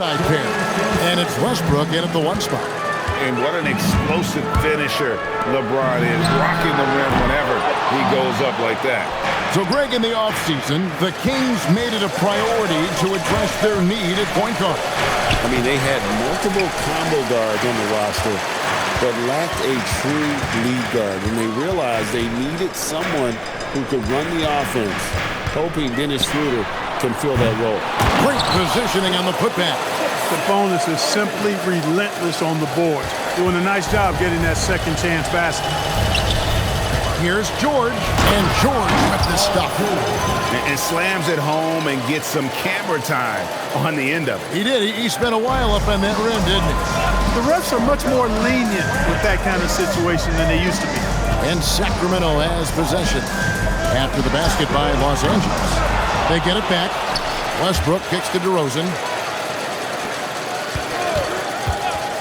side pair. And it's Westbrook in at the 1 spot. And what an explosive finisher LeBron is, rocking the rim whenever he goes up like that. So, Greg, in the offseason, the Kings made it a priority to address their need at point guard. I mean, they had multiple combo guards on the roster, but lacked a true lead guard. And they realized they needed someone who could run the offense, hoping Dennis Schroeder can fill that role. Great positioning on the putback. Sabonis is simply relentless on the board, doing a nice job getting that second chance basket. Here's George, and George with the stuff. And slams it home and gets some camera time on the end of it. He did. He spent a while up on that rim, didn't he? The refs are much more lenient with that kind of situation than they used to be. And Sacramento has possession. After the basket by Los Angeles. They get it back. Westbrook kicks to DeRozan.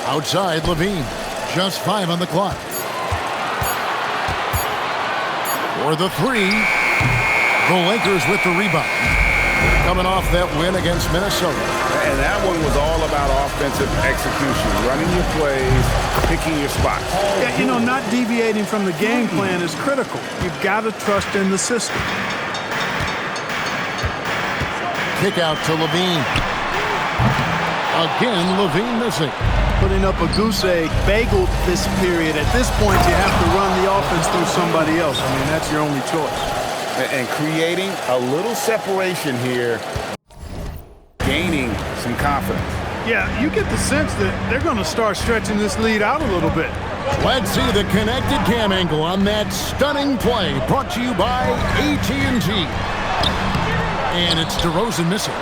Outside, Levine. Just 5 on the clock. For the 3. The Lakers with the rebound. Coming off that win against Minnesota. And that one was all about offensive execution. Running your plays, picking your spots. Yeah, you know, not deviating from the game plan is critical. You've got to trust in the system. Kick out to Levine. Again, Levine missing. Putting up a goose egg, bageled this period. At this point, you have to run the offense through somebody else. I mean, that's your only choice. And creating a little separation here, gaining some confidence. Yeah, you get the sense that they're going to start stretching this lead out a little bit. Let's see the connected cam angle on that stunning play, brought to you by AT&T. And it's DeRozan missing.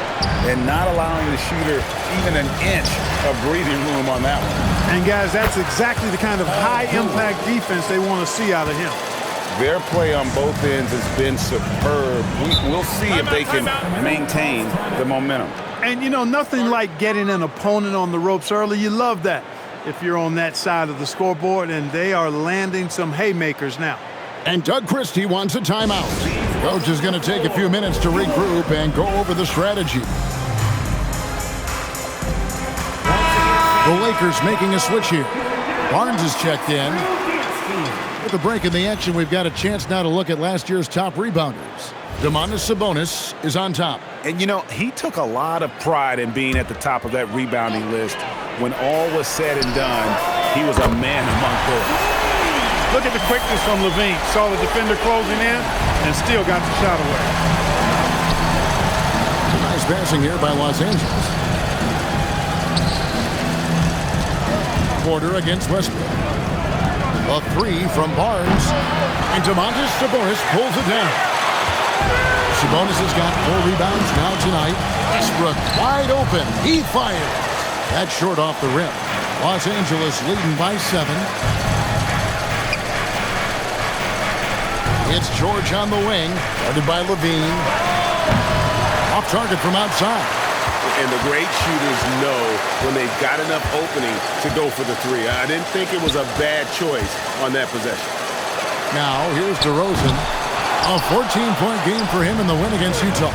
And not allowing the shooter even an inch of breathing room on that one. And, guys, that's exactly the kind of high-impact defense they want to see out of him. Their play on both ends has been superb. We'll see if they can maintain the momentum. And, you know, nothing like getting an opponent on the ropes early. You love that if you're on that side of the scoreboard, and they are landing some haymakers now. And Doug Christie wants a timeout. Coach is going to take a few minutes to regroup and go over the strategy. The Lakers making a switch here. Barnes is checked in. With the break in the action, we've got a chance now to look at last year's top rebounders. Domantas Sabonis is on top. And, you know, he took a lot of pride in being at the top of that rebounding list. When all was said and done, he was a man among boys. Look at the quickness from Levine. Saw the defender closing in and still got the shot away. Nice passing here by Los Angeles. Porter against Westbrook. A 3 from Barnes. And Domantas Sabonis pulls it down. Sabonis has got 4 rebounds now tonight. Westbrook wide open. He fires. That's short off the rim. Los Angeles leading by 7. It's George on the wing, guarded by Levine. Off target from outside. And the great shooters know when they've got enough opening to go for the 3. I didn't think it was a bad choice on that possession. Now, here's DeRozan. A 14-point game for him in the win against Utah.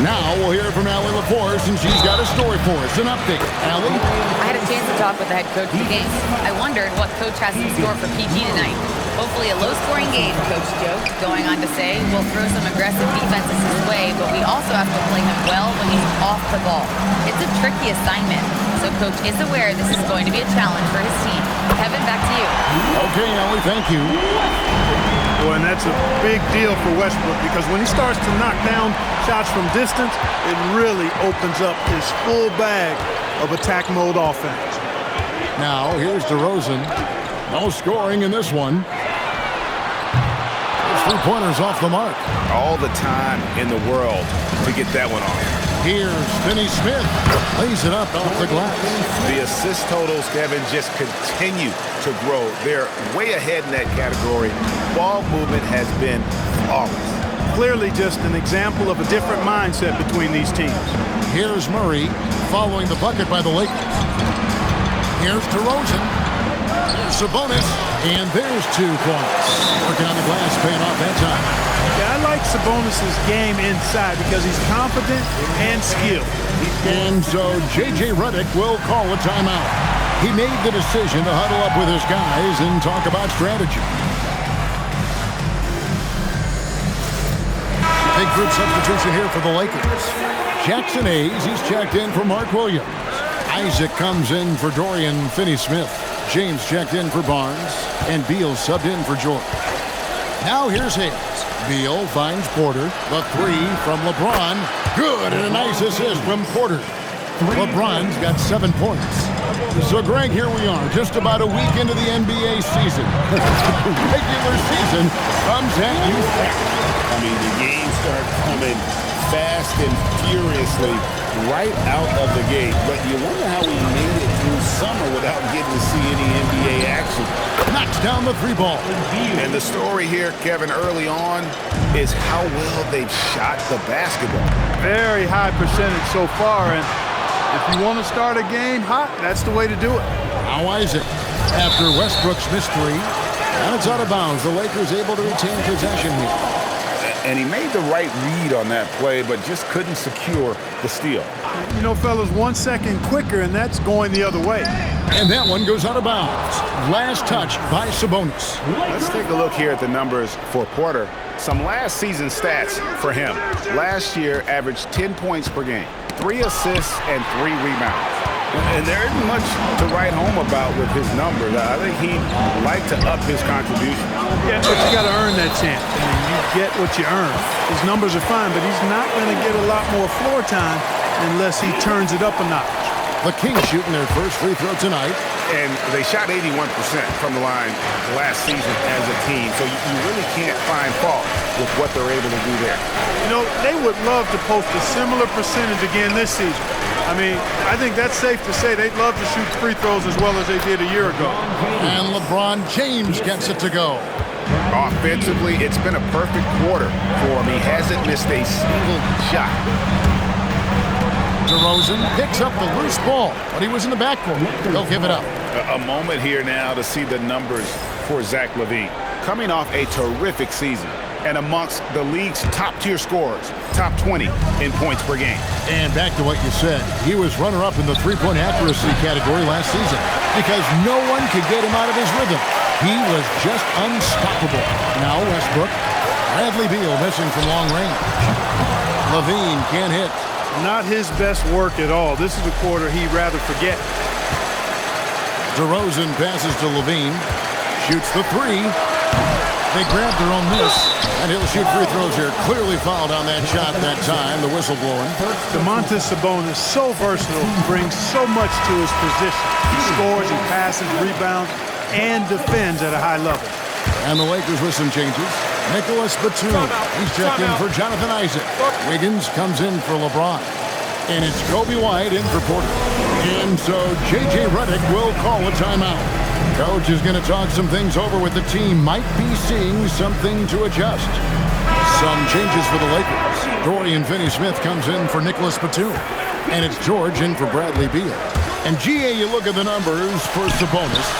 Now, we'll hear from Allie LaForce, and she's got a story for us. An update. Allie? I had a chance to talk with the head coach of the game. I wondered what coach has in store for PG tonight. Hopefully a low-scoring game, Coach joked, going on to say, we'll throw some aggressive defenses his way, but we also have to play him well when he's off the ball. It's a tricky assignment, so Coach is aware this is going to be a challenge for his team. Kevin, back to you. Okay, Allie, thank you. Boy, and that's a big deal for Westbrook because when he starts to knock down shots from distance, it really opens up his full bag of attack mode offense. Now, here's DeRozan. No scoring in this one. 3-pointers off the mark. All the time in the world to get that one off. Here's Finney-Smith. Lays it up off the glass. The assist totals, Kevin, just continue to grow. They're way ahead in that category. Ball movement has been flawless. Clearly just an example of a different mindset between these teams. Here's Murray following the bucket by the Lakers. Here's DeRozan. Sabonis, and there's 2 points. Working on the glass, paying off that time. Yeah, I like Sabonis' game inside because he's confident and skilled. And so J.J. Redick will call a timeout. He made the decision to huddle up with his guys and talk about strategy. Big group substitution here for the Lakers. Jackson Hayes, he's checked in for Mark Williams. Isaac comes in for Dorian Finney-Smith. James checked in for Barnes. And Beal subbed in for George. Now here's Hayes. Beal finds Porter. The 3 from LeBron. Good, and a nice assist from Porter. LeBron's got 7 points. So, Greg, here we are, just about a week into the NBA season. The regular season comes at you fast. I mean, the games start coming fast and furiously right out of the gate. But you wonder how we made it through summer without getting to see any NBA action. Knocks down the 3 ball. And the story here, Kevin, early on is how well they've shot the basketball. Very high percentage so far, and if you want to start a game hot, that's the way to do it. Now Isaac, after Westbrook's missed 3, and it's out of bounds. The Lakers able to retain possession here. And he made the right read on that play, but just couldn't secure the steal. You know, fellas, 1 second quicker, and that's going the other way. And that one goes out of bounds. Last touch by Sabonis. Let's take a look here at the numbers for Porter. Some last season stats for him. Last year, averaged 10 points per game, 3 assists, and 3 rebounds. And there isn't much to write home about with his numbers. I think he'd like to up his contribution. Yeah, but you got to earn that chance. I mean, you get what you earn. His numbers are fine, but he's not going to get a lot more floor time unless he turns it up a notch. The Kings shooting their first free throw tonight. And they shot 81% from the line last season as a team. So you really can't find fault with what they're able to do there. You know, they would love to post a similar percentage again this season. I mean, I think that's safe to say they'd love to shoot free throws as well as they did a year ago. And LeBron James gets it to go. Offensively, it's been a perfect quarter for him. He hasn't missed a single shot. DeRozan picks up the loose ball, but he was in the backcourt. He'll give it up. A moment here now to see the numbers for Zach LaVine. Coming off a terrific season and amongst the league's top-tier scorers, top 20 in points per game. And back to what you said, he was runner-up in the three-point accuracy category last season because no one could get him out of his rhythm. He was just unstoppable. Now Westbrook. Bradley Beal missing from long range. LaVine can't hit. Not his best work at all. This is a quarter he'd rather forget. DeRozan passes to LaVine. Shoots the 3. They grab their own miss, and he'll shoot free throws here. Clearly fouled on that shot that time. The whistle blowing. Domantas Sabonis, so versatile, brings so much to his position. He scores, he passes, rebounds, and defends at a high level. And the Lakers with some changes. Nicholas Batum, he's checked in for Jonathan Isaac. Wiggins comes in for LeBron. And it's Kobe White in for Porter. And so J.J. Redick will call a timeout. Coach is going to talk some things over with the team. Might be seeing something to adjust. Some changes for the Lakers. Dorian Finney-Smith comes in for Nicholas Batum. And it's George in for Bradley Beal. And G.A., you look at the numbers for Sabonis.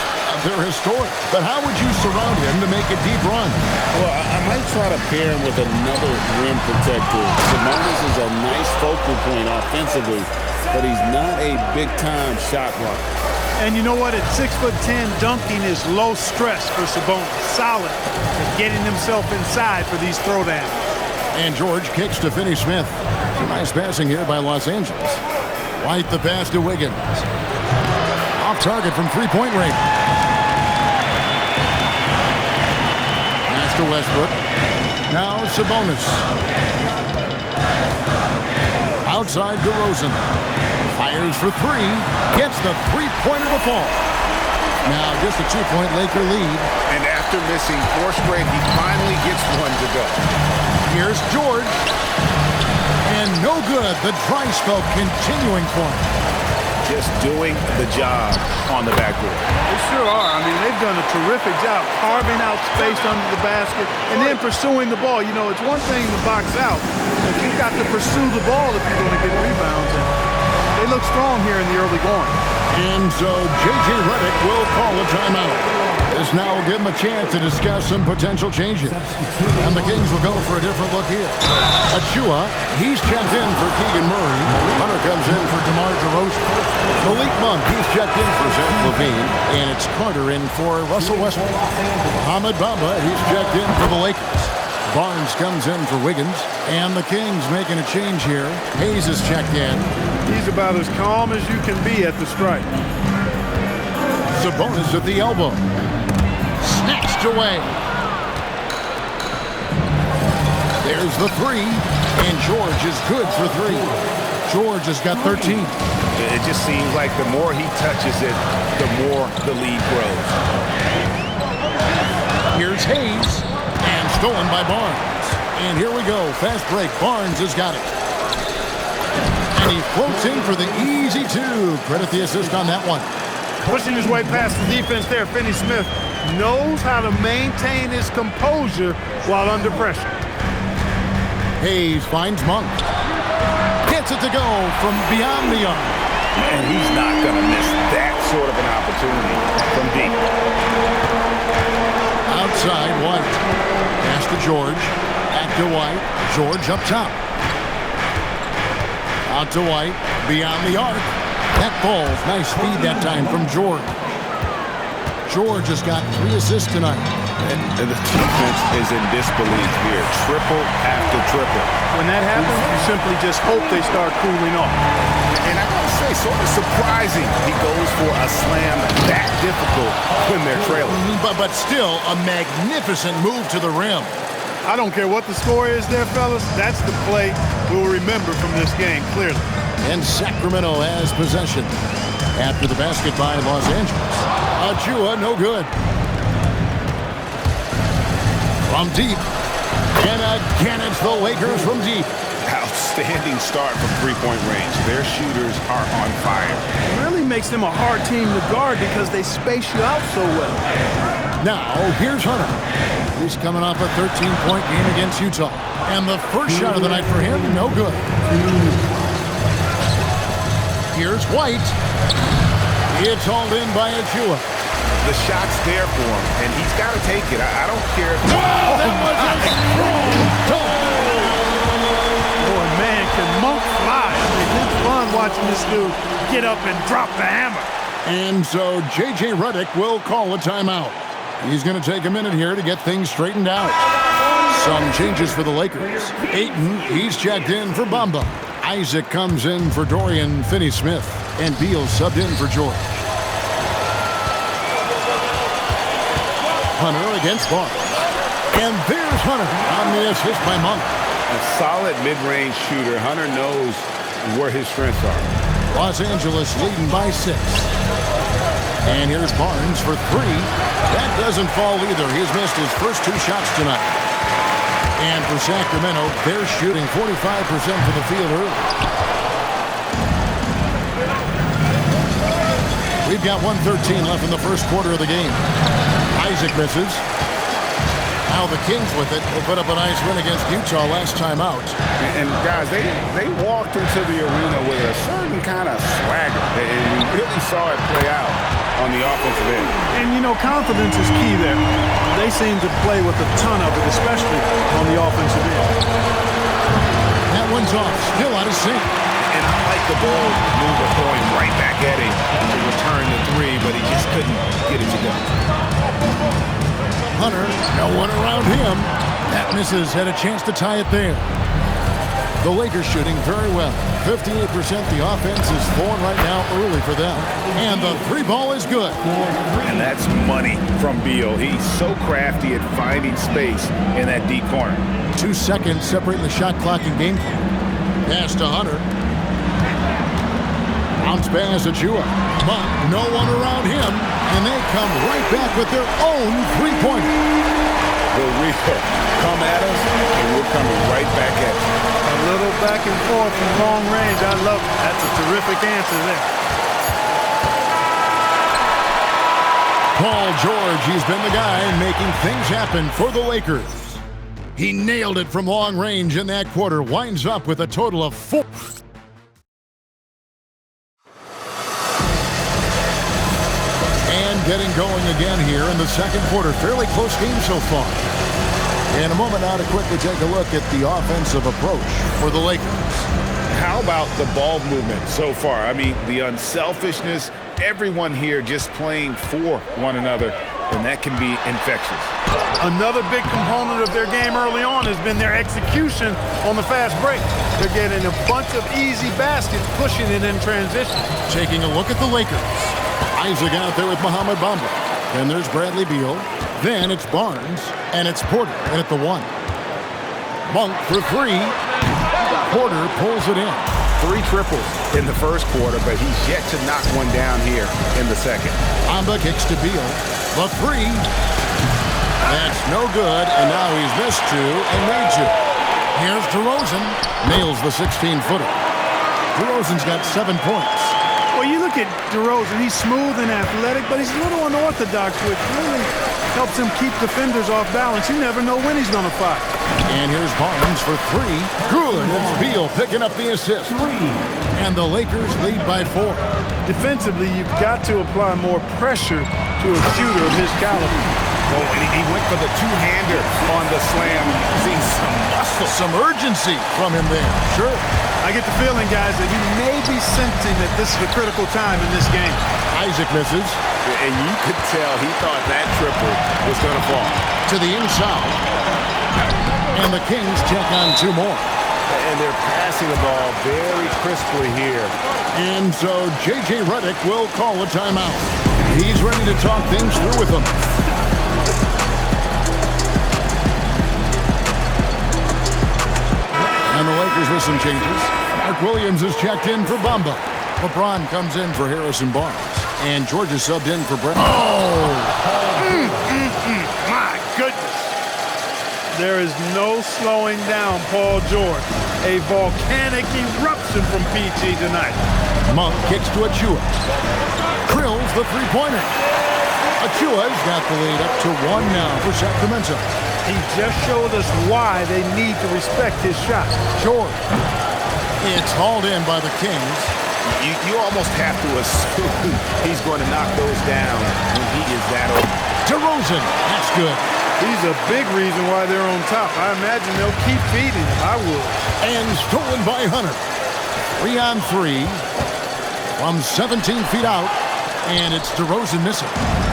They're historic. But how would you surround him to make a deep run? Well, I might try to pair him with another rim protector. Sabonis is a nice focal point offensively, but he's not a big-time shot blocker. And you know what? At 6'10", dunking is low stress for Sabonis. Solid at getting himself inside for these throwdowns. And George kicks to Finney-Smith. Nice passing here by Los Angeles. White the pass to Wiggins. Off target from three-point range. Pass to Westbrook. Now Sabonis. Outside DeRozan. Fires for 3. Gets the three-pointer to fall. Now just a 2-point Laker lead. And after missing 4 straight, he finally gets one to go. Here's George. And no good. The dry spell continuing for him. Just doing the job on the backboard. They sure are. I mean, they've done a terrific job carving out space under the basket and then pursuing the ball. You know, it's one thing to box out, but you've got to pursue the ball if you're going to get rebounds. And they look strong here in the early going. And so J.J. Redick will call a timeout. This now will give him a chance to discuss some potential changes. And the Kings will go for a different look here. Achua, he's checked in for Keegan Murray. Hunter comes in for DeMar DeRozan. Malik Monk, he's checked in for Zach LaVine. And it's Carter in for Russell Westbrook. Mohamed Bamba, he's checked in for the Lakers. Barnes comes in for Wiggins. And the Kings making a change here. Hayes is checked in. He's about as calm as you can be at the strike. Sabonis at the elbow. Snatched away. There's the three. And George is good for three. George has got 13. It just seems like the more he touches it, the more the lead grows. Here's Hayes. And stolen by Barnes. And here we go. Fast break. Barnes has got it. And he floats in for the easy two. Credit the assist on that one. Pushing his way past the defense there, Finney Smith knows how to maintain his composure while under pressure. Hayes finds Monk. Gets it to go from beyond the arc. And he's not going to miss that sort of an opportunity from deep. Outside, White. Pass to George. Back to White. George up top. Out to White. Beyond the arc. That falls. Nice speed that time from George. George has got 3 assists tonight. And the defense is in disbelief here. Triple after triple. When that happens, you simply just hope they start cooling off. And I gotta say, sort of surprising he goes for a slam that difficult when they're trailing. But still, a magnificent move to the rim. I don't care what the score is there, fellas. That's the play we'll remember from this game, clearly. And Sacramento has possession. After the basket by Los Angeles. Achua, no good. From deep. And again, it's the Lakers from deep. Outstanding start from three-point range. Their shooters are on fire. It really makes them a hard team to guard because they space you out so well. Now, here's Hunter. He's coming off a 13-point game against Utah. And the first shot of the night for him, no good. Here's White. It's hauled in by Achua. The shot's there for him, and he's got to take it. I don't care. That was a strong dunk. Boy, man, can Monk fly. It's fun watching this dude get up and drop the hammer. And so J.J. Redick will call a timeout. He's going to take a minute here to get things straightened out. Some changes for the Lakers. Ayton, he's checked in for Bamba. Isaac comes in for Dorian Finney-Smith. And Beal subbed in for George. Hunter against Barnes. And there's Hunter on the assist by Monk. A solid mid-range shooter. Hunter knows where his strengths are. Los Angeles leading by 6. And here's Barnes for 3. That doesn't fall either. He's missed his first 2 shots tonight. And for Sacramento, they're shooting 45% from the field early. We've got 1:13 left in the first quarter of the game. Isaac misses. Now the Kings with it. They put up a nice win against Utah last time out. And guys, they walked into the arena with a certain kind of swagger. And we really saw it play out on the offensive end. And, you know, confidence is key there. They seem to play with a ton of it, especially on the offensive end. That one's off. Still out of sync. And I like the ball move of throwing right back at him to return the 3, but he just couldn't get it to go. Hunter, no one around him. That misses, had a chance to tie it there. The Lakers shooting very well. 58%. The offense is flowing right now early for them. And the 3 ball is good. And that's money from Beal. He's so crafty at finding space in that deep corner. 2 seconds separating the shot clock and game clock. Pass to Hunter. Bounce pass to Achua. But no one around him. And they come right back with their own 3-pointer. Will we come at us, and we're coming right back at you. A little back and forth from long range. I love it. That's a terrific answer there. Paul George, he's been the guy making things happen for the Lakers. He nailed it from long range in that quarter. Winds up with a total of 4. getting going again here in the second quarter. Fairly close game so far. In a moment now to quickly take a look at the offensive approach for the Lakers. How about the ball movement so far? I mean, the unselfishness, everyone here just playing for one another, and that can be infectious. Another big component of their game early on has been their execution on the fast break. They're getting a bunch of easy baskets, pushing it in transition. Taking a look at the Lakers. Isaac out there with Mohamed Bamba. Then there's Bradley Beal. Then it's Barnes, and it's Porter in at the 1. Monk for 3. Porter pulls it in. 3 triples in the first quarter, but he's yet to knock one down here in the second. Bamba kicks to Beal. The 3. That's no good, and now he's missed 2 and made 2. Here's DeRozan. Nails the 16-footer. DeRozan's got 7 points. Well, you look at DeRozan, he's smooth and athletic, but he's a little unorthodox, which really helps him keep defenders off balance. You never know when he's going to fire. And here's Barnes for 3. Good. It's Beal picking up the assist. And the Lakers lead by 4. Defensively, you've got to apply more pressure to a shooter of his caliber. Oh, and he went for the two-hander on the slam. Seeing some muscle. Some urgency from him there. Sure. I get the feeling, guys, that he may be sensing that this is a critical time in this game. Isaac misses. And you could tell he thought that triple was going to fall. To the inside. And the Kings check on 2 more. And they're passing the ball very crisply here. And so J.J. Redick will call a timeout. He's ready to talk things through with them. And the Lakers with some changes. Mark Williams is checked in for Bamba. LeBron comes in for Harrison Barnes. And George is subbed in for Brett. My goodness. There is no slowing down Paul George. A volcanic eruption from PG tonight. Monk kicks to Achua. Drills the three-pointer. Achua's got the lead up to 1 now for Sacramento. He just showed us why they need to respect his shot. George. It's hauled in by the Kings. You almost have to assume he's going to knock those down when he is that open. DeRozan. That's good. He's a big reason why they're on top. I imagine they'll keep feeding him. I would. And stolen by Hunter. 3 on 3 from 17 feet out. And it's DeRozan missing.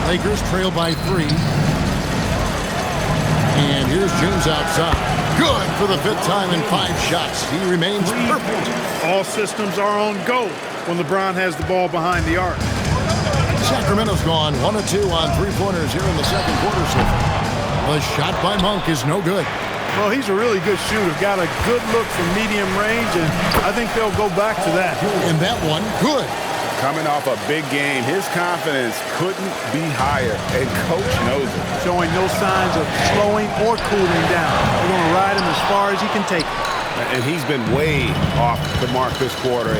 Lakers trail by 3. And here's James outside. Good for the 5th time in 5 shots. He remains perfect. All systems are on go when LeBron has the ball behind the arc. Sacramento's gone 1 of 2 on 3-pointers here in the second quarter so far. The shot by Monk is no good. Well, he's a really good shooter. Got a good look from medium range, and I think they'll go back to that. And that one, good. Coming off a big game, his confidence couldn't be higher, and Coach knows it. Showing no signs of slowing or cooling down. They're going to ride him as far as he can take it. And he's been way off the mark this quarter.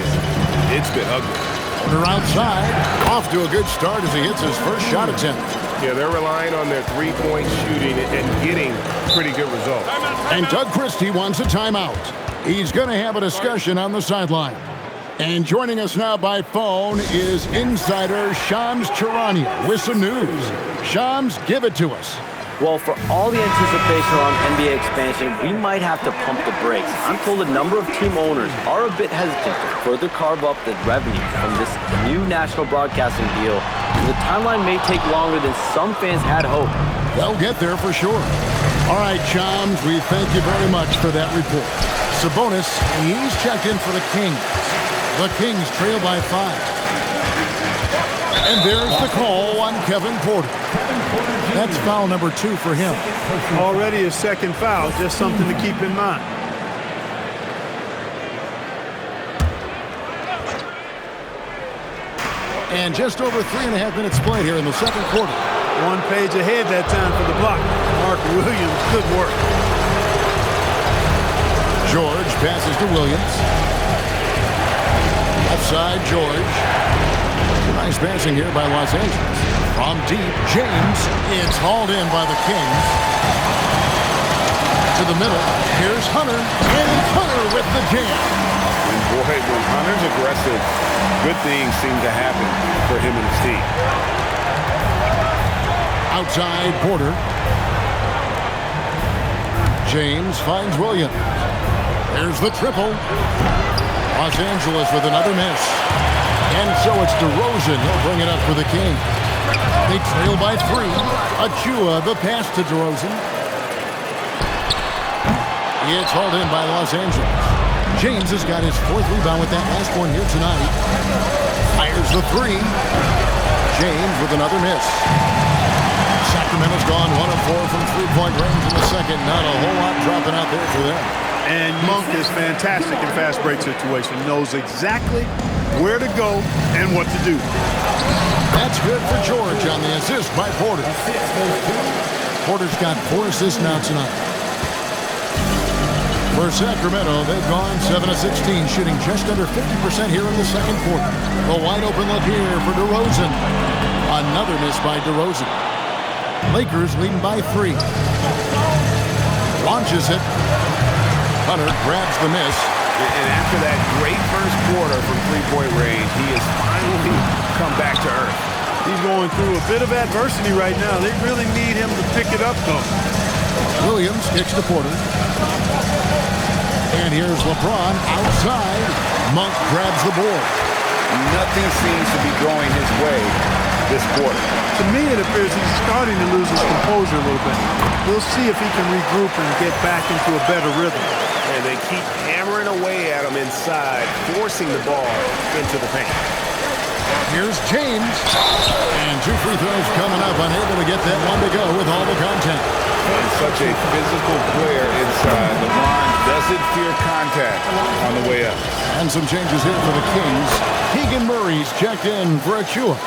It's been ugly. Porter outside. Off to a good start as he hits his first shot attempt. Yeah, they're relying on their three-point shooting and getting pretty good results. And Doug Christie wants a timeout. He's going to have a discussion on the sideline. And joining us now by phone is insider Shams Charania with some news. Shams, give it to us. Well, for all the anticipation on NBA expansion, we might have to pump the brakes. I'm told a number of team owners are a bit hesitant to further carve up the revenue from this new national broadcasting deal. And the timeline may take longer than some fans had hoped. They'll get there for sure. All right, Shams, we thank you very much for that report. Sabonis, and he's checked in for the Kings. The Kings trail by 5. And there's the call on Kevin Porter. That's foul number 2 for him. Already a second foul, just something to keep in mind. And just over 3.5 minutes played here in the second quarter. 1 page ahead that time for the block. Mark Williams, good work. George passes to Williams. Left side, George. Nice passing here by Los Angeles. From deep, James. It's hauled in by the Kings. To the middle. Here's Hunter. And it's Hunter with the jam. And boy, when Hunter's aggressive, good things seem to happen for him and his team. Outside Porter. James finds Williams. There's the triple. Los Angeles with another miss. And so it's DeRozan. He'll bring it up for the Kings. They trail by 3. Achua, the pass to DeRozan. It's hauled in by Los Angeles. James has got his 4th rebound with that last one here tonight. Fires the 3. James with another miss. Sacramento's gone 1 of 4 from three-point range in the second. Not a whole lot dropping out there for them. And Monk is fantastic in fast break situation. Knows exactly where to go and what to do. That's good for George on the assist by Porter. Porter's got 4 assists now tonight. For Sacramento, they've gone 7 of 16, shooting just under 50% here in the second quarter. A wide open look here for DeRozan. Another miss by DeRozan. Lakers leading by 3. Launches it. Hunter grabs the miss. And after that great first quarter from three-point range, he has finally come back to earth. He's going through a bit of adversity right now. They really need him to pick it up, though. Williams kicks to Porter. And here's LeBron outside. Monk grabs the board. Nothing seems to be going his way this quarter. To me, it appears he's starting to lose his composure a little bit. We'll see if he can regroup and get back into a better rhythm. And they keep hammering away at him inside, forcing the ball into the paint. Here's James. And 2 free throws coming up. Unable to get that one to go with all the contact. And such a physical player inside. LeBron doesn't fear contact on the way up. And some changes here for the Kings. Keegan Murray's checked in for Achua.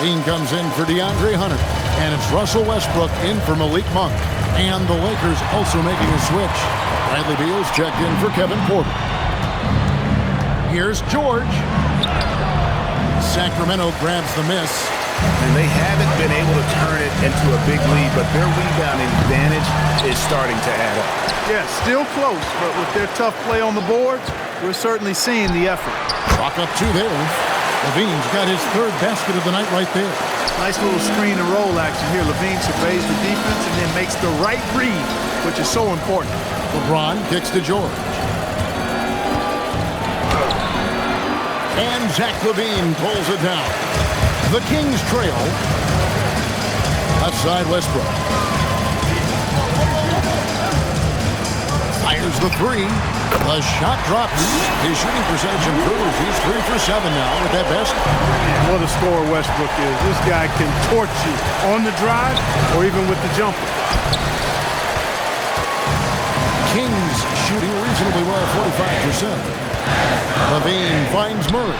Dean comes in for DeAndre Hunter. And it's Russell Westbrook in for Malik Monk. And the Lakers also making a switch. Bradley Beal's checked in for Kevin Porter. Here's George. Sacramento grabs the miss. And they haven't been able to turn it into a big lead, but their rebounding advantage is starting to add up. Yeah, still close, but with their tough play on the boards, we're certainly seeing the effort. Clock up 2 there. Levine's got his 3rd basket of the night right there. Nice little screen and roll action here. Levine surveys the defense and then makes the right read, which is so important. LeBron kicks to George. And Zach LaVine pulls it down. The Kings trail. Outside Westbrook. Fires the 3. The shot drops. His shooting percentage improves. He's 3 for 7 now with that basket. What a scorer Westbrook is. This guy can torch you on the drive or even with the jumper. Kings shooting reasonably well, 45%. LaVine finds Murray.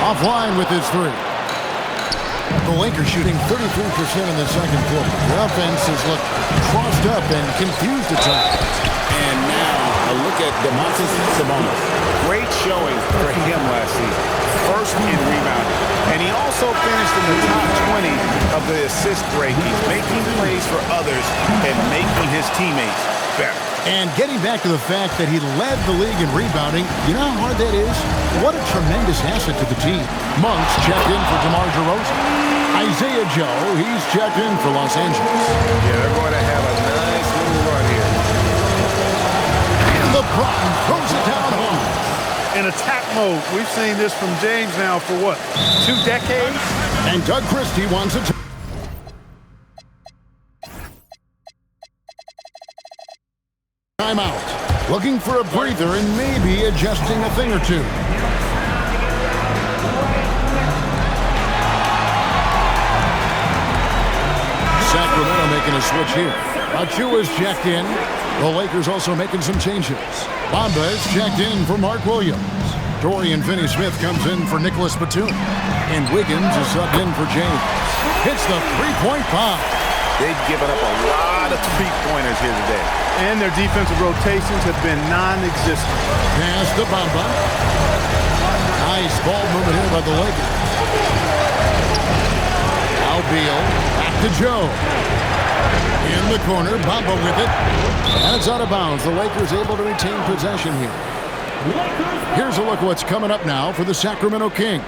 Offline with his 3. The Lakers shooting 33% in the second quarter. The offense has looked crossed up and confused at times. And now a look at Domantas Sabonis. Great showing for him last season. First in rebounding. And he also finished in the top 20 of the assist rankings, making plays for others and making his teammates better. And getting back to the fact that he led the league in rebounding, you know how hard that is? What a tremendous asset to the team. Monk's checked in for DeMar DeRozan. Isaiah Joe, he's checked in for Los Angeles. Yeah, they're going to have a nice little run here. And LeBron throws it down home. In attack mode. We've seen this from James now for what, 2 decades? And Doug Christie wants it. Timeout. Looking for a breather and maybe adjusting a thing or two. Sacramento making a switch here. Achua's checked in. The Lakers also making some changes. Bamba is checked in for Mark Williams. Dorian Finney-Smith comes in for Nicholas Batum. And Wiggins is subbed in for James. Hits the three-point bomb. They've given up a lot of three-pointers here today. And their defensive rotations have been non-existent. Pass to Bamba. Nice ball movement here by the Lakers. Now Beal. Back to Joe. In the corner. Bamba with it. And it's out of bounds. The Lakers able to retain possession here. Here's a look at what's coming up now for the Sacramento Kings.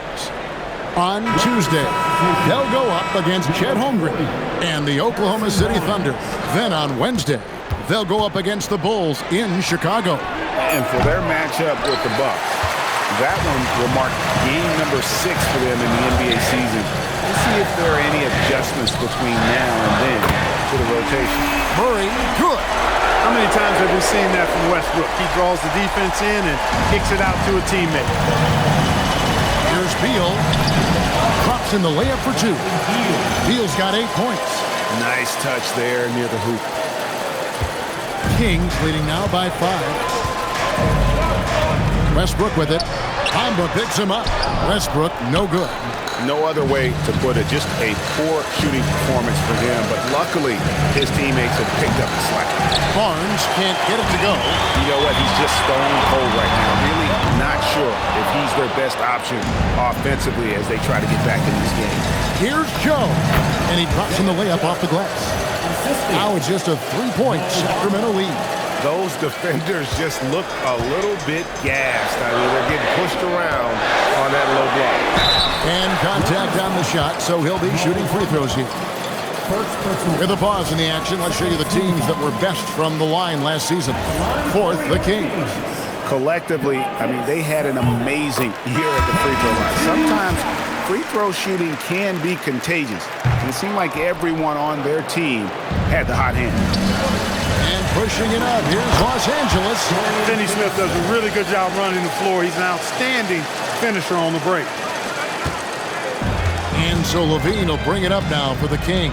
On Tuesday, they'll go up against Chet Holmgren and the Oklahoma City Thunder. Then on Wednesday, they'll go up against the Bulls in Chicago. And for their matchup with the Bucks, that one will mark game number 6 for them in the NBA season. We'll see if there are any adjustments between now and then to the rotation. Murray, good. How many times have we seen that from Westbrook? He draws the defense in and kicks it out to a teammate. Here's Beal. Drops in the layup for 2. Beal's got 8 points. Nice touch there near the hoop. Kings leading now by 5. Westbrook with it. Bamba picks him up. Westbrook, no good. No other way to put it. Just a poor shooting performance for him. But luckily, his teammates have picked up the slack. Barnes can't get it to go. You know what? He's just stone cold right now. Really not sure if he's their best option offensively as they try to get back in this game. Here's Joe. And he drops in the layup off the glass. Now it's just a 3-point Sacramento lead. Those defenders just look a little bit gassed. I mean, they're getting pushed around on that low block. And contact on the shot, so he'll be shooting free throws here. With a pause in the action, let's show you the teams that were best from the line last season. 4th, the Kings. Collectively, I mean, they had an amazing year at the free throw line. Sometimes free throw shooting can be contagious. And it seemed like everyone on their team had the hot hand. And pushing it up, here's Los Angeles. Finney Smith does a really good job running the floor. He's an outstanding finisher on the break. And so Levine will bring it up now for the Kings.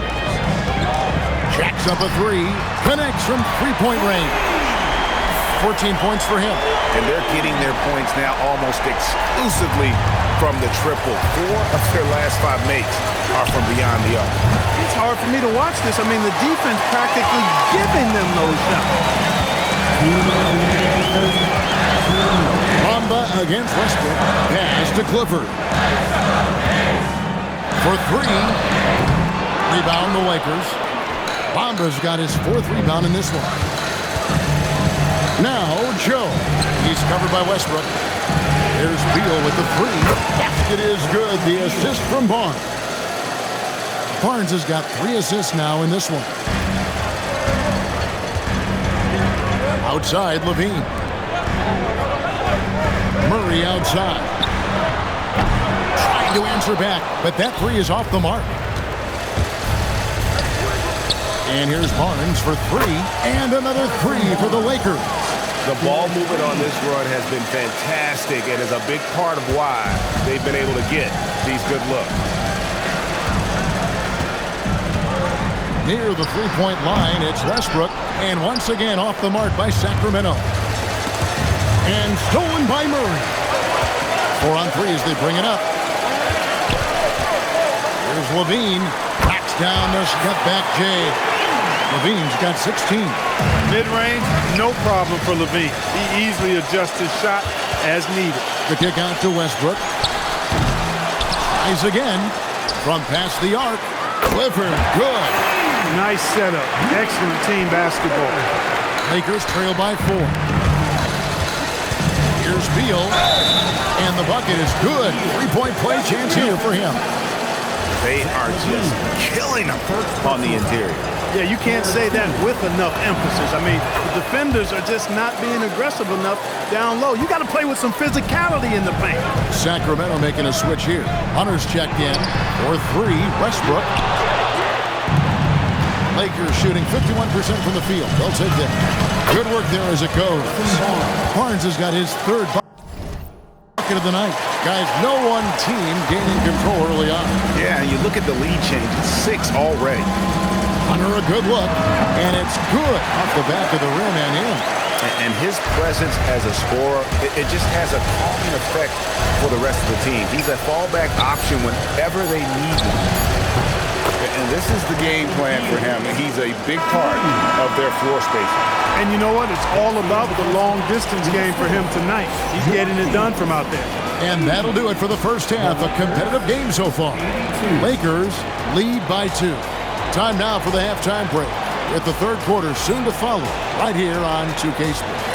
Jacks up a 3, connects from 3-point range. 14 points for him. And they're getting their points now almost exclusively from the triple. 4 of their last 5 makes are from beyond the arc. It's hard for me to watch this. I mean, the defense practically giving them those shots. Bamba against Westbrook. Pass to Clifford. For 3. Rebound the Lakers. Bamba's got his 4th rebound in this one. Now Joe. He's covered by Westbrook. There's Beal with the 3. Basket is good. The assist from Barnes. Barnes has got 3 assists now in this one. Outside, Levine. Murray outside. Trying to answer back, but that 3 is off the mark. And here's Barnes for 3, and another 3 for the Lakers. The ball movement on this run has been fantastic and is a big part of why they've been able to get these good looks. Near the 3-point line, it's Westbrook, and once again off the mark by Sacramento. And stolen by Murray. 4 on 3 as they bring it up. Here's Levine, backs down the step back J. Levine's got 16. Mid-range, no problem for Levine. He easily adjusts his shot as needed. The kick out to Westbrook. Tries again from past the arc. Clifford, good. Nice setup. Excellent team basketball. Lakers trail by 4. Here's Beal. And the bucket is good. 3-point play chance here for him. They are just killing them on the interior. Yeah, you can't say that with enough emphasis. I mean, the defenders are just not being aggressive enough down low. You got to play with some physicality in the paint. Sacramento making a switch here. Hunter's checked in for 3. Westbrook. Lakers shooting 51% from the field. They'll take that. Good work there as it goes. Barnes has got his 3rd bucket of the night. Guys, no one team gaining control early on. Yeah, you look at the lead change. It's 6 already. Hunter a good look, and it's good off the back of the rim and in. And his presence as a scorer, it just has a calming effect for the rest of the team. He's a fallback option whenever they need him. And this is the game plan for him. He's a big part of their floor spacing. And you know what? It's all about the long-distance game for him tonight. He's getting it done from out there. And that'll do it for the first half. A competitive game so far. Lakers lead by 2. Time now for the halftime break, with the 3rd quarter soon to follow right here on 2K Sports.